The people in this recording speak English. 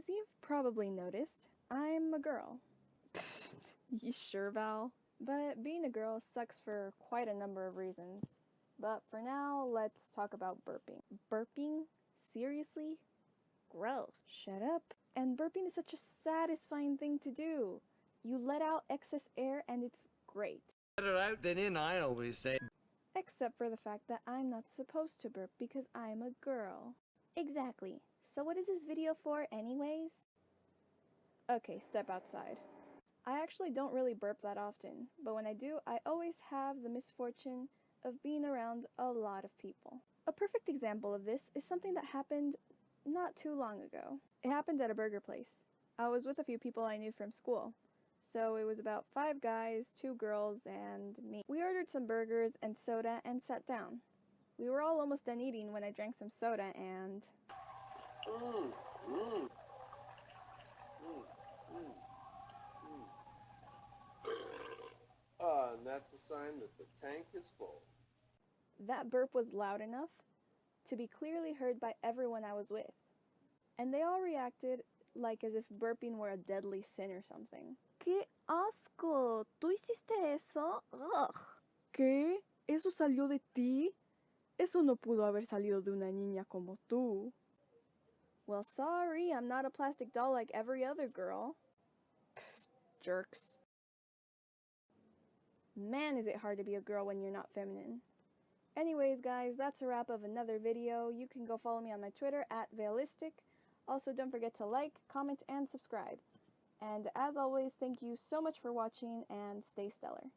As you've probably noticed, I'm a girl. You sure, Val? But being a girl sucks for quite a number of reasons. But for now, let's talk about burping. Burping? Seriously? Gross. Shut up. And burping is such a satisfying thing to do. You let out excess air and it's great. Better out than in, I always say. Except for the fact that I'm not supposed to burp because I'm a girl. Exactly. So what is this video for anyways? Okay, step outside. I actually don't really burp that often, but when I do, I always have the misfortune of being around a lot of people. A perfect example of this is something that happened not too long ago. It happened at a burger place. I was with a few people I knew from school. So it was about 5 guys, 2 girls, and me. We ordered some burgers and soda and sat down. We were all almost done eating when I drank some soda and... And that's a sign that the tank is full. That burp was loud enough to be clearly heard by everyone I was with. And they all reacted like as if burping were a deadly sin or something. ¡Qué asco! ¿Tú hiciste eso? Ugh. ¿Qué? ¿Eso salió de ti? Eso no pudo haber salido de una niña como tú. Well, sorry, I'm not a plastic doll like every other girl. Pfft, jerks. Man, is it hard to be a girl when you're not feminine. Anyways, guys, that's a wrap of another video. You can go follow me on my Twitter @Veilistic. Also, don't forget to like, comment, and subscribe. And as always, thank you so much for watching, and stay stellar.